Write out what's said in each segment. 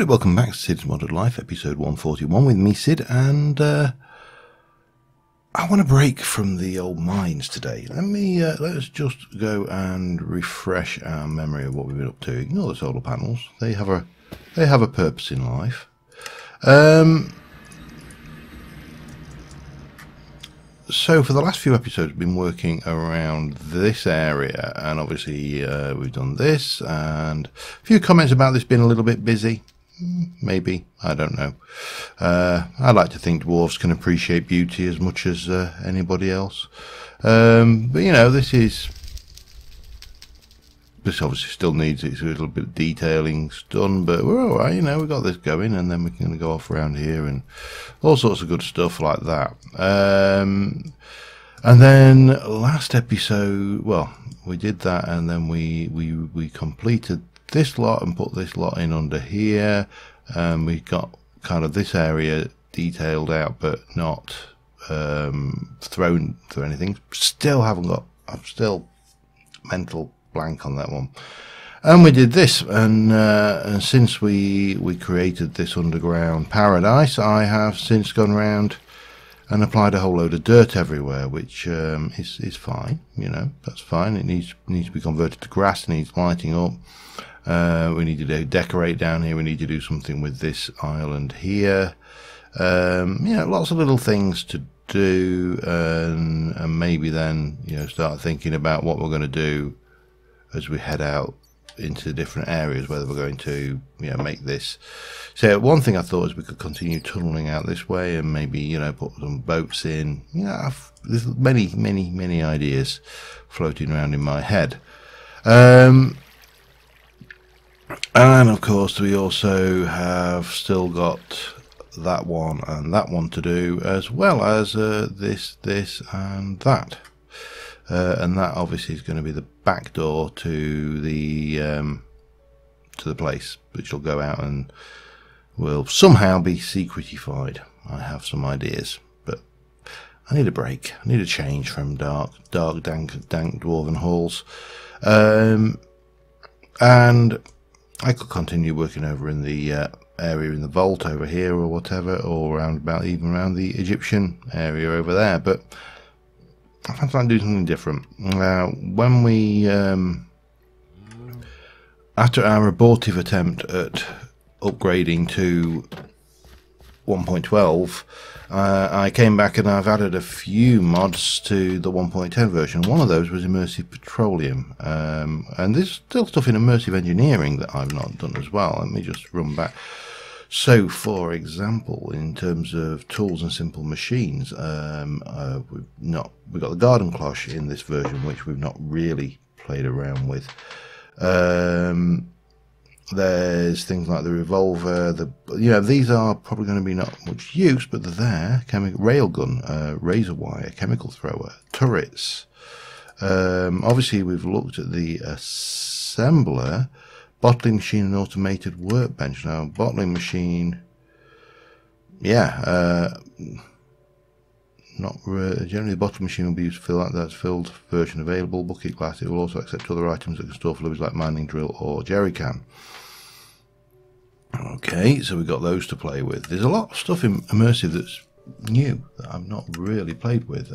Right, welcome back to Sid's Modded Life, episode 141 with me, Sid, and I want to break from the old mines today. Let's just go and refresh our memory of what we've been up to. Ignore the solar panels; they have a purpose in life. So for the last few episodes, we've been working around this area, and obviously we've done this, and a few comments about this being a little bit busy. Maybe, I don't know. I like to think dwarves can appreciate beauty as much as anybody else. But you know, this obviously still needs its little bit of detailing done, but we're all right. You know, we got this going, and then we're going to go off around here and all sorts of good stuff like that. And then last episode, well, we did that, and then we completed this lot and put this lot in under here. We got kind of this area detailed out, but not thrown through anything. I'm still mental blank on that one. And we did this, and since we created this underground paradise, I have since gone around and applied a whole load of dirt everywhere, which is fine. You know, that's fine. It needs to be converted to grass. It needs lighting up. We need to decorate down here. We need to do something with this island here. You know, lots of little things to do, and maybe then, you know, start thinking about what we're going to do as we head out into different areas, whether we're going to, you know, make this. So one thing I thought is we could continue tunneling out this way and maybe, you know, put some boats in. You know, there's many ideas floating around in my head. And of course we also have still got that one and that one to do, as well as this and that. And that obviously is going to be the back door to the place, which will go out and will somehow be secretified. I have some ideas, but I need a break. I need a change from dark, dank dwarven halls. And I could continue working over in the area in the vault over here or whatever, or even around the Egyptian area over there, but I fancy like doing something different. When we, after our abortive attempt at upgrading to 1.12, I came back and I've added a few mods to the 1.10 version. One of those was immersive petroleum, and there's still stuff in immersive engineering that I've not done as well. Let me just run back. So, for example, in terms of tools and simple machines, we've got the garden cloche in this version, which we've not really played around with. There's things like the revolver. These are probably going to be not much use, but they're there. Railgun, razor wire, chemical thrower, turrets. Obviously, we've looked at the assembler. Bottling machine and automated workbench. Now, bottling machine, yeah, not generally the bottling machine will be used to fill out that's filled version available. Bucket glass. It will also accept other items that can store fluids like mining drill or jerry can. Okay, so we've got those to play with. There's a lot of stuff in immersive that's new that I've not really played with.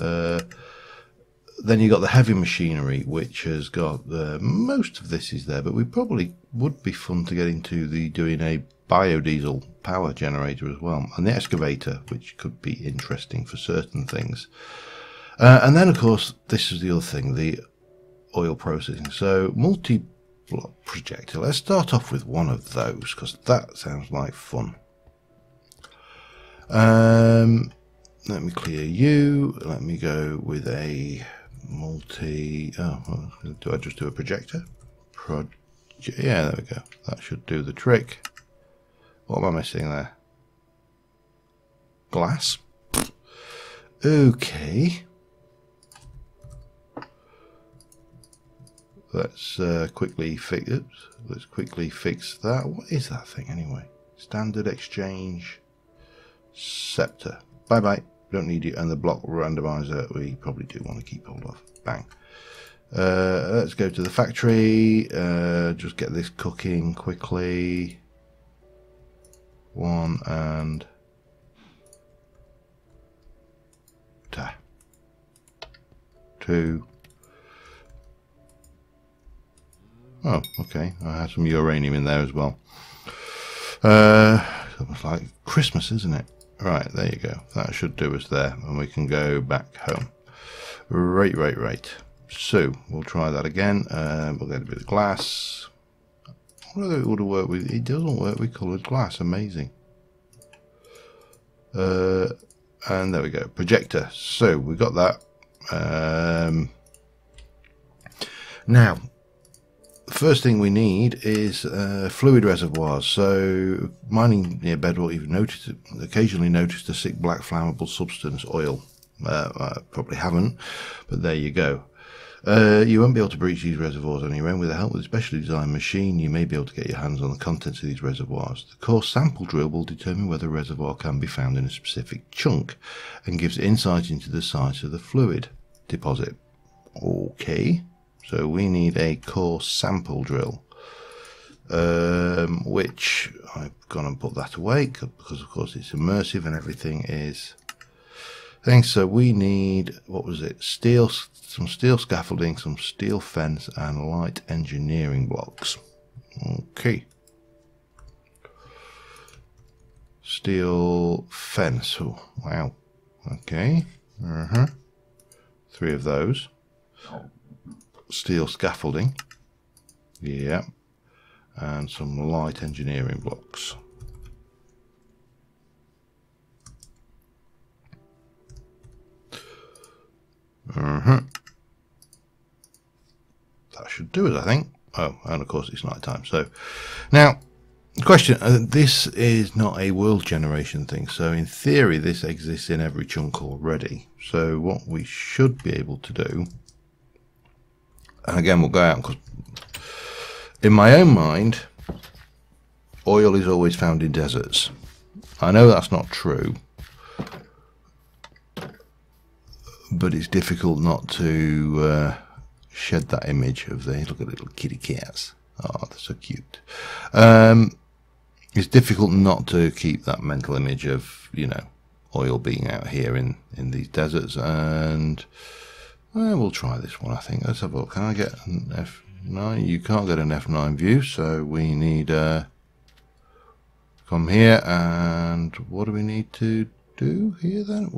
Then you got the heavy machinery, which has got most of this is there, but we probably would be fun to get into doing a biodiesel power generator as well, and the excavator, which could be interesting for certain things. And then, of course, this is the other thing, the oil processing. So multi-block projector. Let's start off with one of those, because that sounds like fun. Let me clear you. Let me go with a do I just do a projector? Yeah, there we go. That should do the trick. What am I missing there? Glass. Okay. Let's quickly fix it. Let's quickly fix that. What is that thing anyway? Standard exchange scepter. Bye bye. Don't need you. And the block randomizer we probably do want to keep hold of. Bang. Let's go to the factory. Just get this cooking quickly. 1 and 2. Oh, okay. I had some uranium in there as well. It's like Christmas, isn't it? Right, there you go. That should do us there, and we can go back home. Right. So we'll try that again. We'll get a bit of glass. I wonder if it would have worked with. It doesn't work with coloured glass. Amazing. And there we go. Projector. So we got that. Now, the first thing we need is fluid reservoirs. So mining near bedrock, you've occasionally noticed a thick black flammable substance, oil. I probably haven't, but there you go. You won't be able to breach these reservoirs on your own. With the help of a specially designed machine, you may be able to get your hands on the contents of these reservoirs. The core sample drill will determine whether a reservoir can be found in a specific chunk and gives insight into the size of the fluid deposit. Okay, so we need a core sample drill, which I've gone and put that away because of course it's immersive and everything is things. So we need, what was it, some steel scaffolding, some steel fence and light engineering blocks. Okay, steel fence. Oh wow. Okay, 3 of those. Steel scaffolding, yeah, and some light engineering blocks. That should do it, I think. Oh, and of course it's night time. So now the question, this is not a world generation thing, so in theory this exists in every chunk already. So what we should be able to do, and again we'll go out, because in my own mind oil is always found in deserts. I know that's not true, but it's difficult not to shed that image of the, look at little kitty cats. Oh, they're so cute. It's difficult not to keep that mental image of, you know, oil being out here in these deserts. And we'll try this one, I think. Let's have a look. Can I get an F9? You can't get an F9 view, so we need come here. And what do we need to do here then?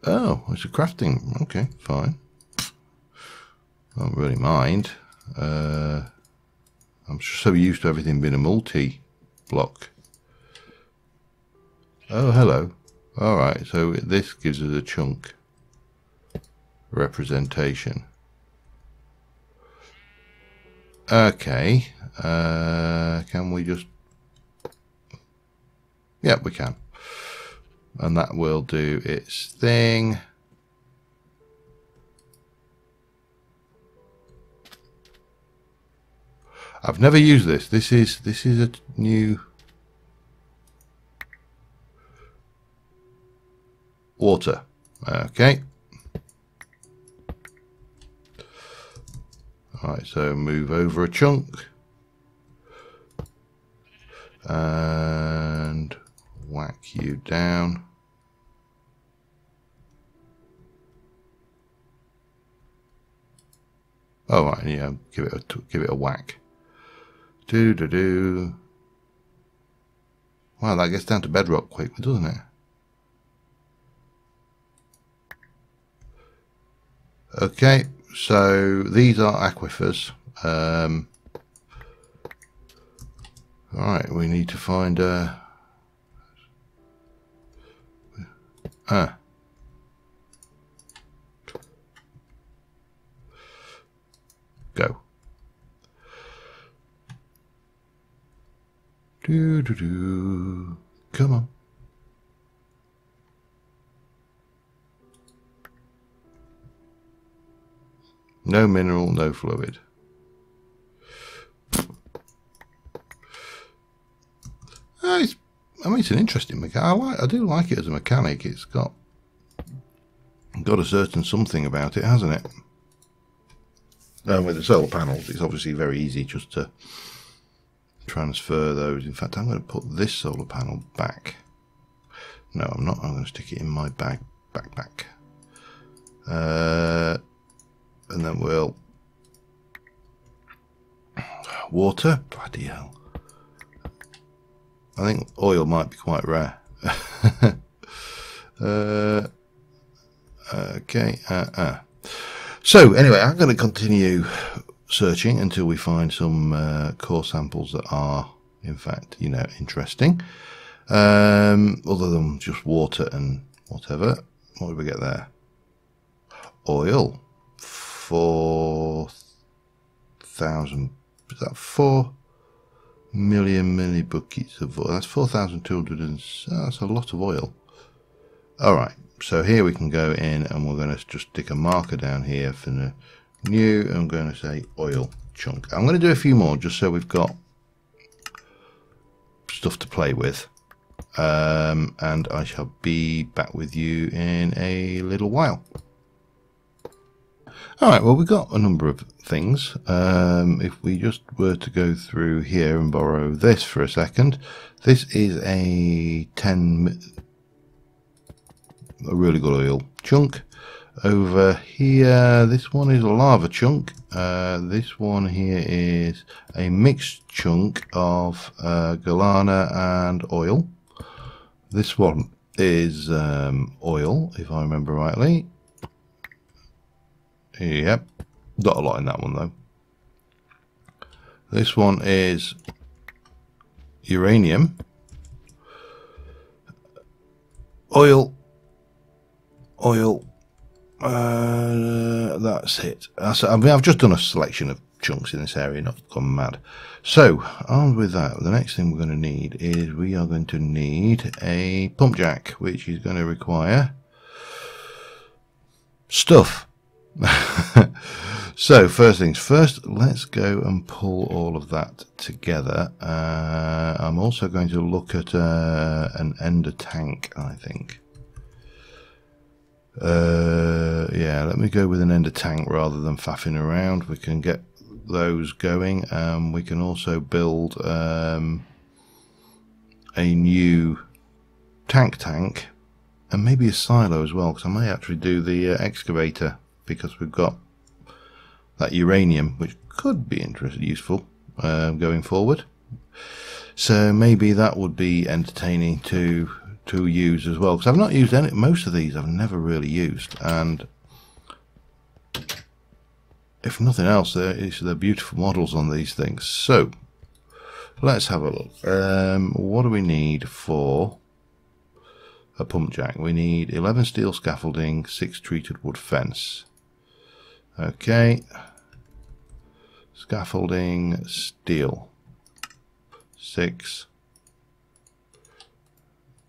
Oh, it's a crafting. Okay, fine. I don't really mind. I'm so used to everything being a multi-block. Oh, hello. Alright, so this gives us a chunk representation. Okay. Can we just... Yeah, we can. And that will do its thing. I've never used this. This is a new water. Okay. Alright, so move over a chunk and whack you down. Oh right, yeah, give it a whack. Do. Wow, that gets down to bedrock quickly, doesn't it? Okay, so these are aquifers. Alright, we need to find go. Do. Come on. No mineral, no fluid. I mean, it's an interesting mechanic. I do like it as a mechanic. It's got a certain something about it, hasn't it? With the solar panels, it's obviously very easy just to transfer those. In fact, I'm going to put this solar panel back. No, I'm not. I'm going to stick it in my backpack. And then we'll water. Bloody hell! I think oil might be quite rare. Okay. So anyway, I'm going to continue searching until we find some core samples that are, in fact, you know, interesting. Other than just water and whatever. What did we get there? Oil. 4,000. Is that 4 million millibuckets of oil? That's 4,200. That's a lot of oil. All right. So here we can go in and we're going to just stick a marker down here for the new. I'm going to say oil chunk. I'm going to do a few more just so we've got stuff to play with. And I shall be back with you in a little while. Alright, well, we've got a number of things. If we just were to go through here and borrow this for a second, this is a really good oil chunk. Over here, this one is a lava chunk. This one here is a mixed chunk of galana and oil. This one is oil, if I remember rightly. Yep, not a lot in that one though. This one is uranium, oil, that's it. I mean, I've just done a selection of chunks in this area, not gone mad. So, armed with that, the next thing we're going to need is we are going to need a pump jack, which is going to require stuff. So, first things first, let's go and pull all of that together. I'm also going to look at an ender tank, I think. Yeah, let me go with an ender tank rather than faffing around. We can get those going. We can also build a new tank and maybe a silo as well, because I may actually do the excavator, because we've got that uranium, which could be useful going forward. So maybe that would be entertaining to use as well, because I've not used most of these. I've never really used, and if nothing else, they're beautiful models on these things. So let's have a look. What do we need for a pump jack? We need 11 steel scaffolding, 6 treated wood fence. Okay, scaffolding, steel, 6.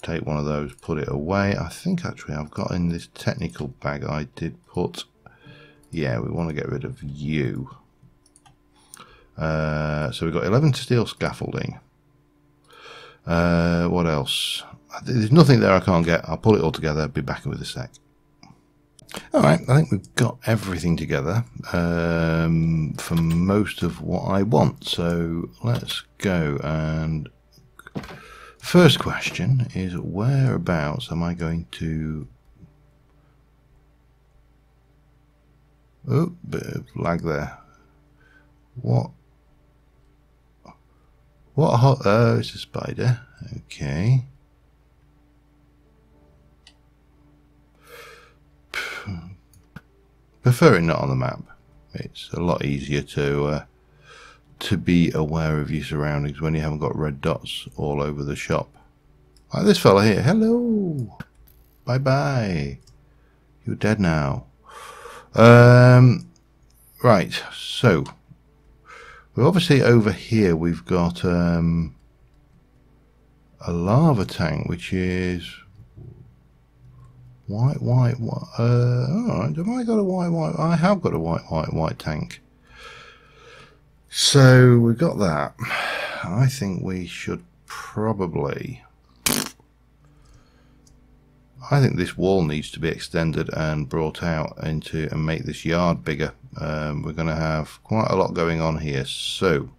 Take one of those, put it away. I think actually I've got in this technical bag I did put, yeah, we want to get rid of you. So we've got 11 steel scaffolding. What else? There's nothing there I can't get. I'll pull it all together, be back with a sec. Alright, I think we've got everything together for most of what I want. So let's go, and first question is, whereabouts am I going to... Oh, bit of lag there. What hot... Oh, it's a spider. Okay. Prefer it not on the map. It's a lot easier to be aware of your surroundings when you haven't got red dots all over the shop. Like this fella here. Hello. Bye bye. You're dead now. Right. So we're obviously over here. We've got a lava tank, which is white. Alright, have I got a white? I have got a white tank. So we've got that. I think we should probably... I think this wall needs to be extended and brought out into and make this yard bigger. We're going to have quite a lot going on here, so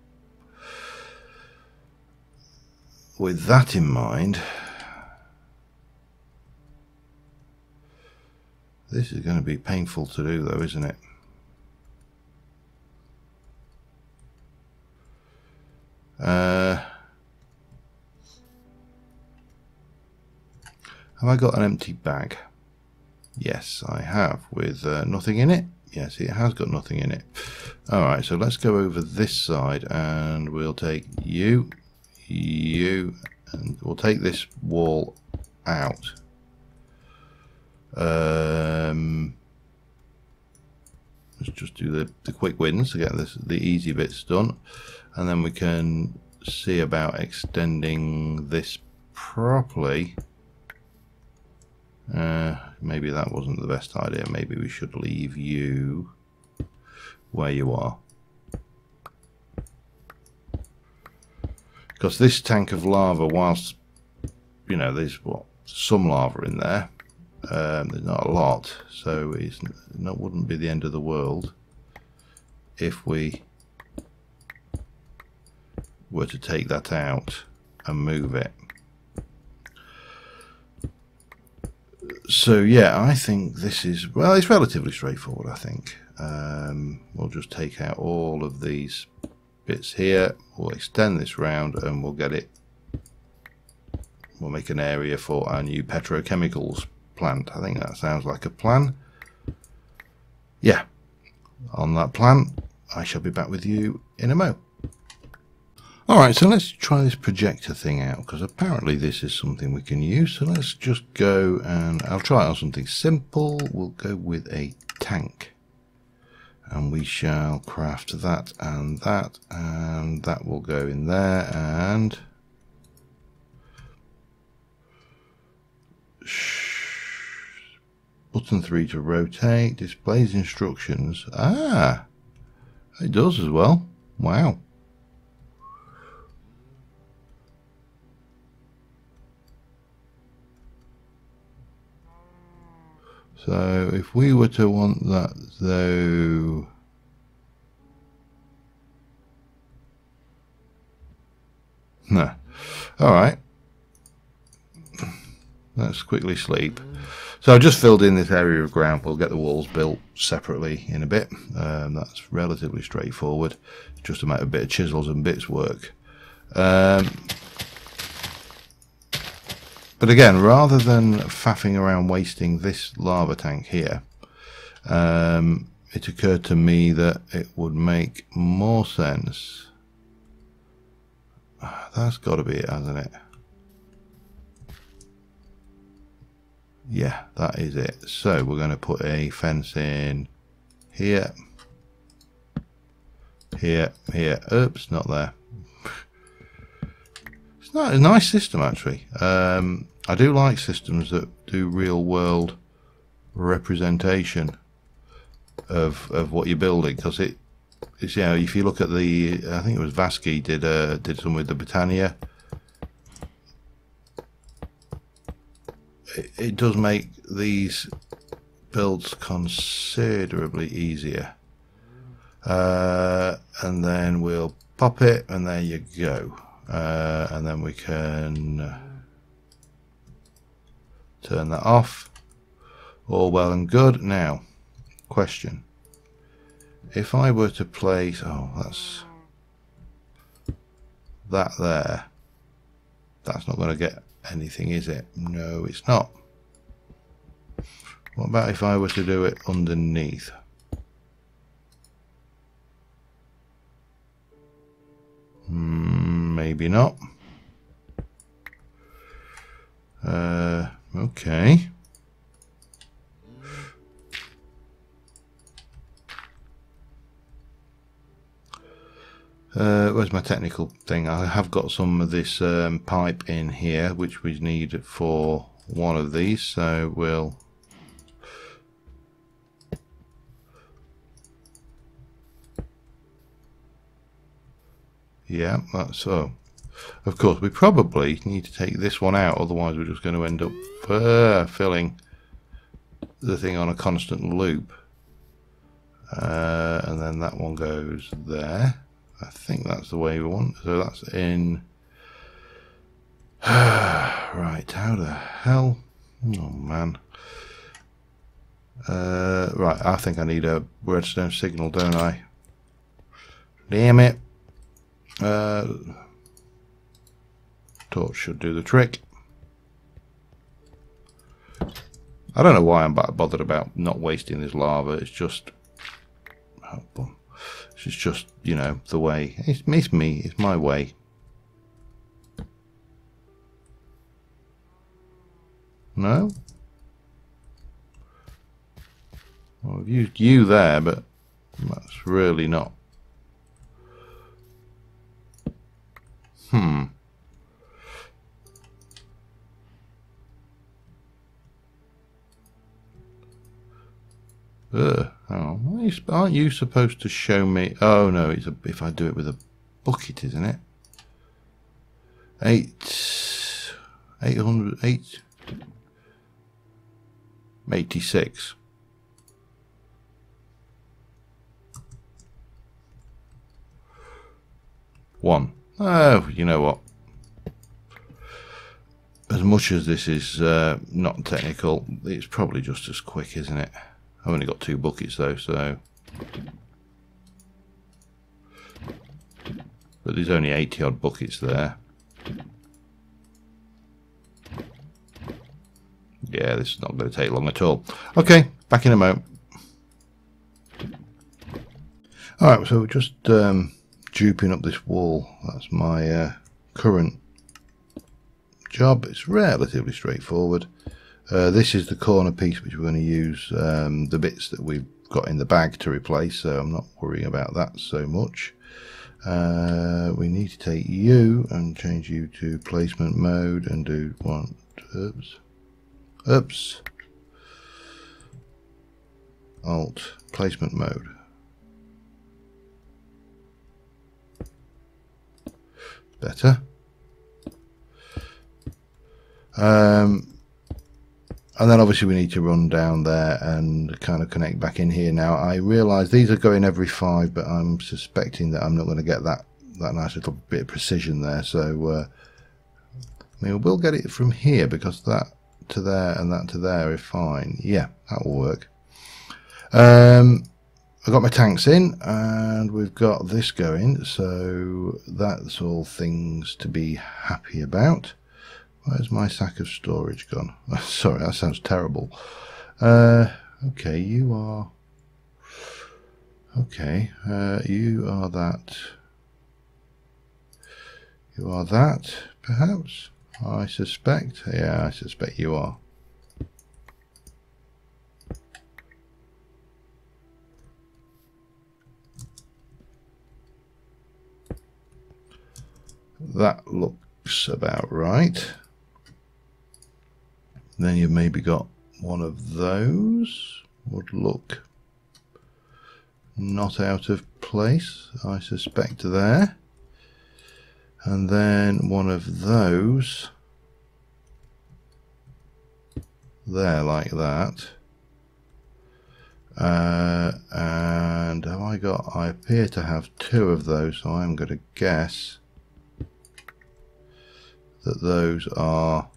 with that in mind, this is going to be painful to do though, isn't it? Have I got an empty bag? Yes, I have, with nothing in it. Yes, it has got nothing in it. Alright, so let's go over this side and we'll take you, and we'll take this wall out. Let's just do the quick wins to get the easy bits done, and then we can see about extending this properly. Maybe that wasn't the best idea. Maybe we should leave you where you are, because this tank of lava, whilst you know there's some lava in there, there's not a lot, so wouldn't be the end of the world if we were to take that out and move it. So yeah, I think this is, well, it's relatively straightforward, I think. We'll just take out all of these bits here, we'll extend this round, and we'll make an area for our new petrochemicals plant. I think that sounds like a plan. Yeah, on that plan, I shall be back with you in a mo. Alright, so let's try this projector thing out, because apparently this is something we can use. So let's just go, and I'll try it on something simple. We'll go with a tank, and we shall craft that, and that will go in there, and button 3 to rotate, displays instructions. Ah, it does as well. Wow. So if we were to want that though, no. Alright, let's quickly sleep. So I've just filled in this area of ground. We'll get the walls built separately in a bit. That's relatively straightforward. It's just a bit of chisels and bits work. But again, rather than faffing around wasting this lava tank here, it occurred to me that it would make more sense. That's got to be it, hasn't it? Yeah, that is it. So we're going to put a fence in here, here, here. Oops, not there. It's not a nice system, actually. I do like systems that do real world representation of what you're building, because it's, you know, if you look at the, I think it was Vasky did some with the Britannia. It does make these builds considerably easier. And then we'll pop it, and there you go. And then we can turn that off. All well and good. Now, question. If I were to place, oh, that's that there. That's not going to get anything, is it? No, it's not. What about if I were to do it underneath? Maybe not. Okay. Where's my technical thing? I have got some of this pipe in here, which we need for one of these, so we'll yeah, that's so. Of course, we probably need to take this one out, otherwise we're just going to end up filling the thing on a constant loop. And then that one goes there. I think that's the way we want. So that's in. Right, how the hell? Oh man. Right, I think I need a redstone signal, don't I? Damn it. Torch should do the trick. I don't know why I'm bothered about not wasting this lava. It's just, it's just, you know, the way. It's me. It's my way. No? Well, I've used you there, but that's really not. Oh, aren't you supposed to show me? Oh no, it's if I do it with a bucket, isn't it? 86. One. Oh, you know what? As much as this is not technical, it's probably just as quick, isn't it? I've only got 2 buckets though, so. But there's only 80 odd buckets there. Yeah, this is not going to take long at all. Okay, back in a moment. Alright, so we're just duping up this wall. That's my current job. It's relatively straightforward. This is the corner piece which we're going to use the bits that we've got in the bag to replace, so I'm not worrying about that so much. We need to take you and change you to placement mode and do one. Oops. Alt placement mode. Better. And then obviously we need to run down there and kind of connect back in here. Now I realise these are going every 5, but I'm suspecting that I'm not going to get that nice little bit of precision there. So I mean, we'll get it from here because that to there and that to there is fine. Yeah, that will work. I've got my tanks in and we've got this going, so that's all things to be happy about. Where's my sack of storage gone? Sorry, that sounds terrible. Okay, you are... Okay, you are that. You are that, perhaps? I suspect. Yeah, I suspect you are. That looks about right. Then you've maybe got one of those. Would look not out of place, I suspect, there. And then one of those there, like that. And have I got, I appear to have 2 of those, so I'm going to guess that those are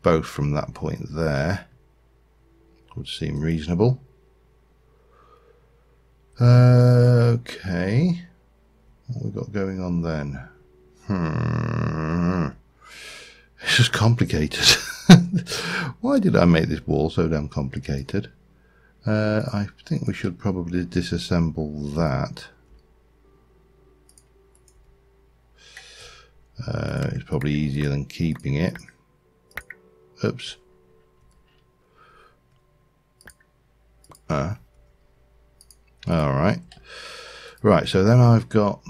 both from that point there. Would seem reasonable. Okay, what we got going on then? It's just complicated. Why did I make this wall so damn complicated? I think we should probably disassemble that. It's probably easier than keeping it. Oops. Alright. Right, so then I've got...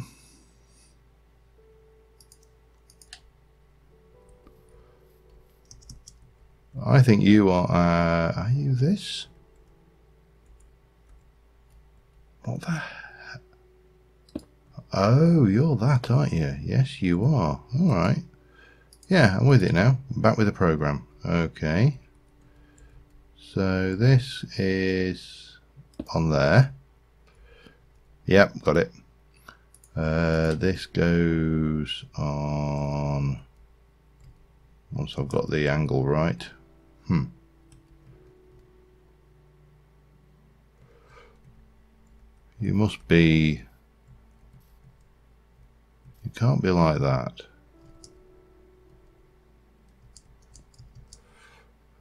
I think you are you this? What the heck? Oh, you're that, aren't you? Yes, you are. All right. Yeah, I'm with it now. I'm back with the program. Okay. So this is on there. Yep, got it. This goes on once I've got the angle right. You must be. You can't be like that.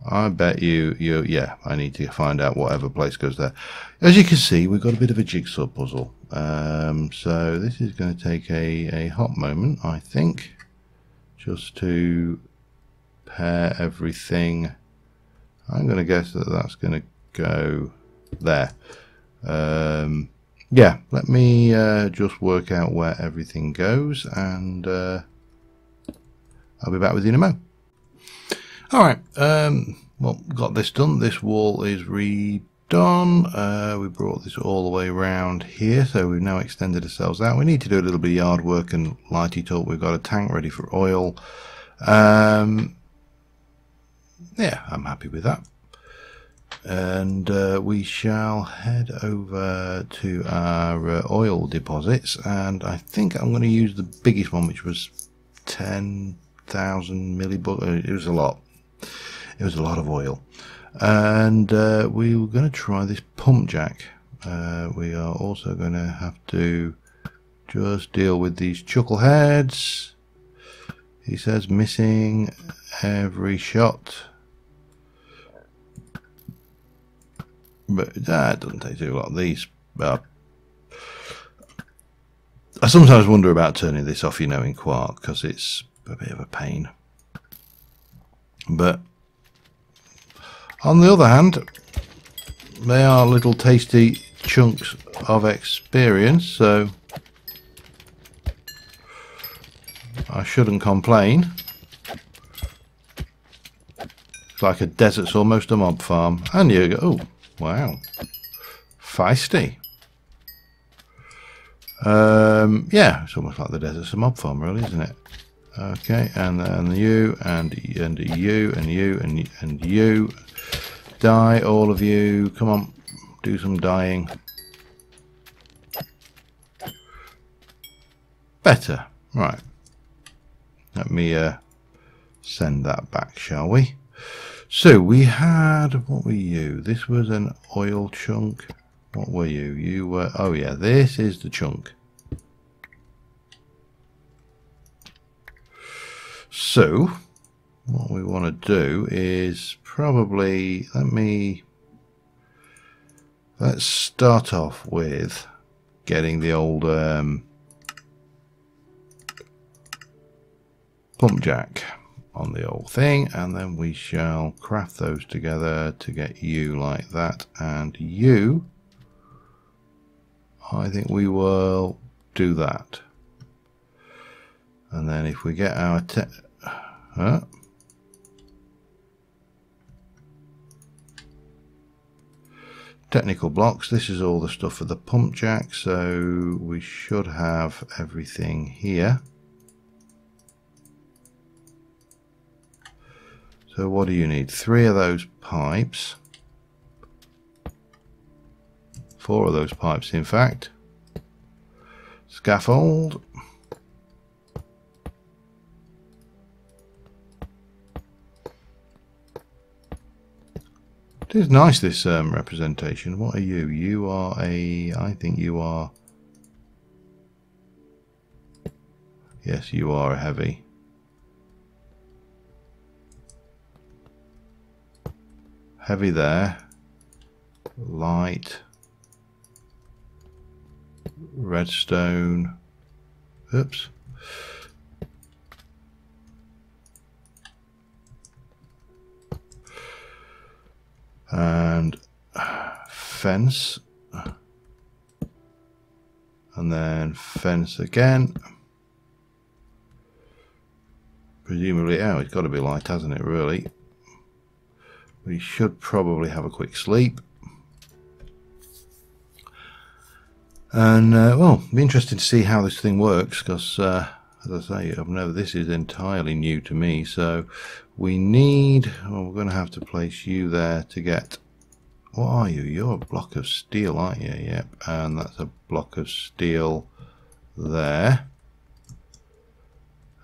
I bet you, yeah, I need to find out whatever place goes there. As you can see, we've got a bit of a jigsaw puzzle. So this is going to take a hot moment, I think, just to pair everything. I'm going to guess that that's going to go there. Yeah, let me just work out where everything goes, and I'll be back with you in a moment. Alright, well, got this done. This wall is redone. We brought this all the way around here, so we've now extended ourselves out. We need to do a little bit of yard work and light it up. We've got a tank ready for oil. Yeah, I'm happy with that. And we shall head over to our oil deposits, and I think I'm going to use the biggest one, which was 10,000 millibucks. It was a lot. It was a lot of oil, and we were going to try this pump jack. We are also going to have to just deal with these chuckleheads. He says missing every shot, but that doesn't take too long. These I sometimes wonder about turning this off, you know, in Quark, because it's a bit of a pain. But on the other hand, they are little tasty chunks of experience, so I shouldn't complain. It's like a desert's almost a mob farm. And you go, oh, wow, feisty. Yeah, it's almost like the desert's a mob farm, really, isn't it? Okay, and you, and you, and you, and you. Die, all of you. Come on, do some dying. Better. Right. Let me send that back, shall we? So we had, what were you? This was an oil chunk. What were you? You were, oh yeah, this is the chunk. So what we want to do is probably, let's start off with getting the old pump jack on the old thing, and then we shall craft those together to get you like that, and you, I think we will do that. And then if we get our technical blocks, this is all the stuff for the pump jack, so we should have everything here. So what do you need? 3 of those pipes, 4 of those pipes in fact. Scaffold. It is nice, this representation. What are you? You are a, I think you are, yes, you are a heavy. Heavy there, light, redstone, oops, and fence, and then fence again. Presumably, oh, it's got to be light, hasn't it, really? We should probably have a quick sleep. And well, it'll be interesting to see how this thing works, because as I say, I know this is entirely new to me. So we need, well, we're going to have to place you there to get, what are you? You're a block of steel, aren't you? Yep, and that's a block of steel there.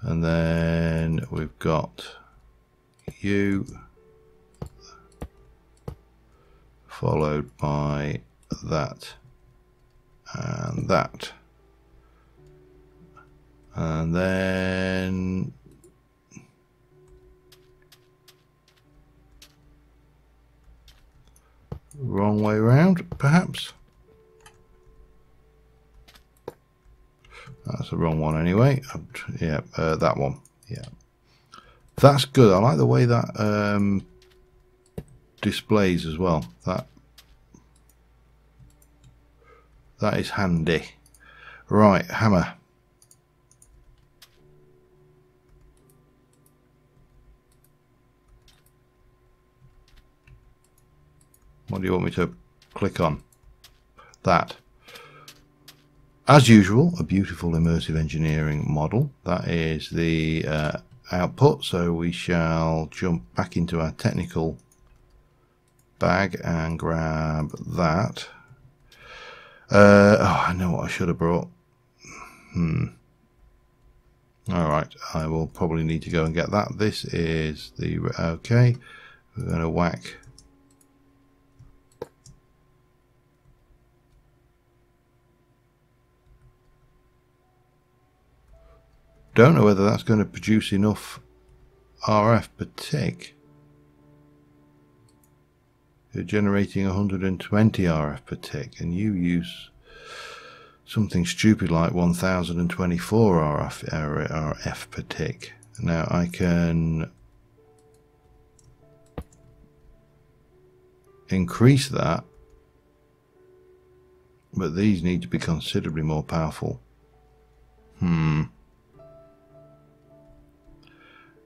And then we've got you, followed by that and that, and then wrong way round, perhaps. That's the wrong one anyway. Yeah, that one. Yeah, that's good. I like the way that displays as well. That is handy. Right, hammer. What do you want me to click on? That. As usual, a beautiful immersive engineering model. That is the output. So we shall jump back into our technical bag and grab that. Oh, I know what I should have brought. Alright, I will probably need to go and get that. This is the... Okay, we're going to whack... Don't know whether that's going to produce enough RF per tick. You're generating 120 RF per tick, and you use something stupid like 1024 RF per tick. Now I can increase that, but these need to be considerably more powerful.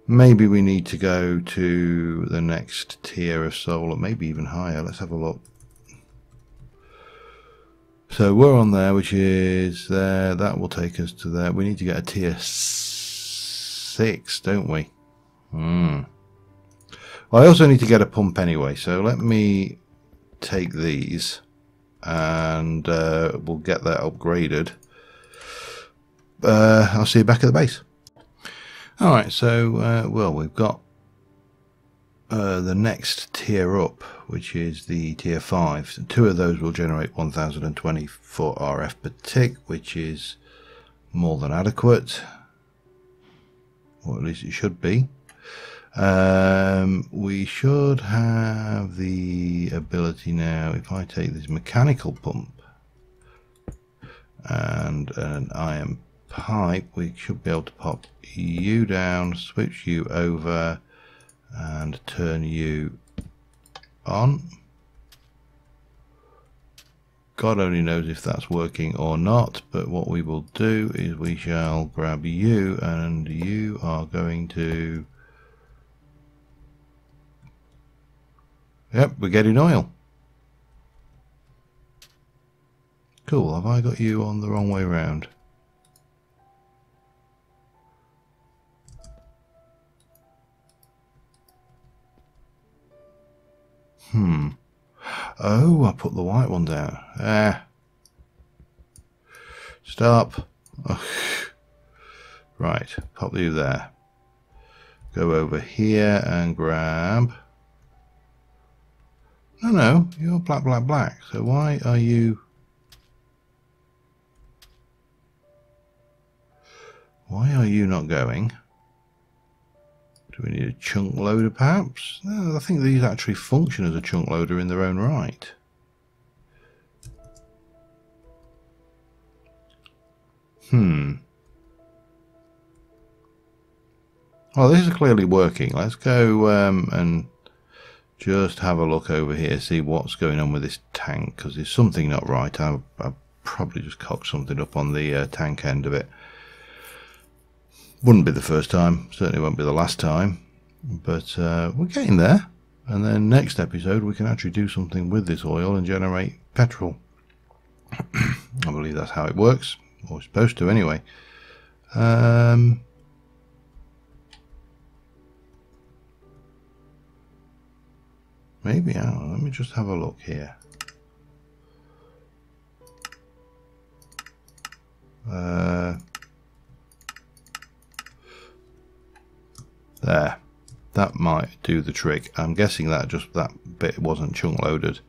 Maybe we need to go to the next tier of solar, maybe even higher. Let's have a look. So we're on there, which is there. That will take us to there. We need to get a tier 6, don't we? Well, I also need to get a pump anyway. So let me take these and we'll get that upgraded. I'll see you back at the base. Alright, so, well, we've got the next tier up, which is the tier 5. So 2 of those will generate 1024 RF per tick, which is more than adequate. Or at least it should be. We should have the ability now, if I take this mechanical pump and an iron pipe, we should be able to pop you down, switch you over and turn you on. God only knows if that's working or not, but what we will do is we shall grab you, and you are going to... Yep, we're getting oil. Cool, have I got you on the wrong way round? Oh, I put the white one down. Stop. Oh. Right, pop you there. Go over here and grab... No, you're black, black, black. So why are you... Why are you not going? Do we need a chunk loader perhaps? No, I think these actually function as a chunk loader in their own right. Well, this is clearly working. Let's go and just have a look over here, see what's going on with this tank, because there's something not right. I've probably just cocked something up on the tank end of it. Wouldn't be the first time, certainly won't be the last time, but we're getting there. And then next episode we can actually do something with this oil and generate petrol. I believe that's how it works, or it's supposed to anyway. Maybe, let me just have a look here. There, that might do the trick. I'm guessing that just that bit wasn't chunk loaded.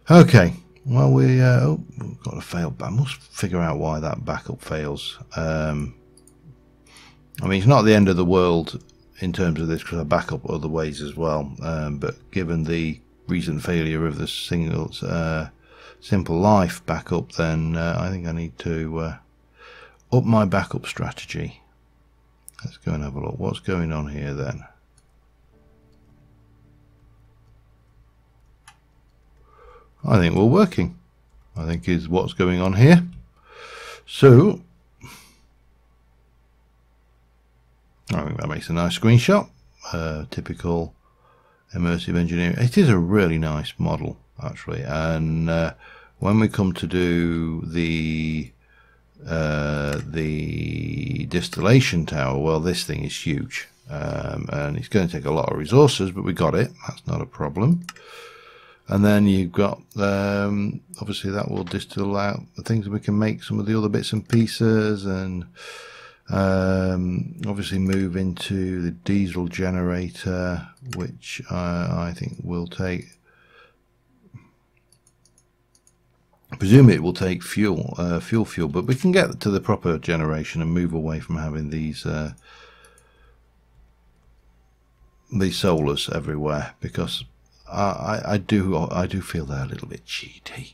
Okay, well we've got a failed. I must figure out why that backup fails. I mean, it's not the end of the world in terms of this, because I back up other ways as well. But given the recent failure of the Simple Life backup, then I think I need to up my backup strategy. Let's go and have a look. What's going on here then? I think we're working, I think is what's going on here. So I think that makes a nice screenshot. Typical immersive engineering. It is a really nice model actually, and when we come to do the distillation tower, well, this thing is huge, and it's going to take a lot of resources, but we got it. That's not a problem. And then you've got obviously that will distill out the things that we can make some of the other bits and pieces, and obviously move into the diesel generator, which I think will take, presumably it will take fuel, but we can get to the proper generation and move away from having these solars everywhere, because I do feel they're a little bit cheaty.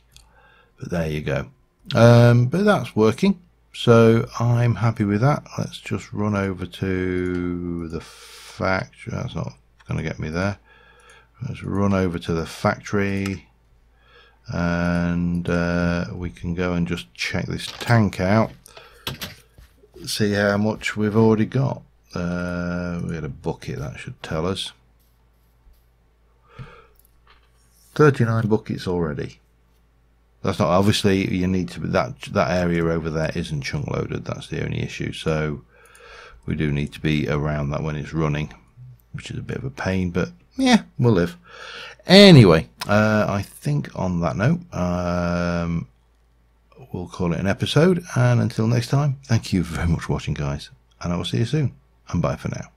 But there you go. But that's working, so I'm happy with that. Let's just run over to the factory. That's not going to get me there. Let's run over to the factory, and we can go and just check this tank out, see how much we've already got. We had a bucket, that should tell us. 39 buckets already. That's not, obviously you need to, that area over there isn't chunk loaded, that's the only issue, so we do need to be around that when it's running, which is a bit of a pain, but yeah, we'll live. Anyway, I think on that note, we'll call it an episode, and until next time, thank you very much for watching, guys, and I will see you soon, and bye for now.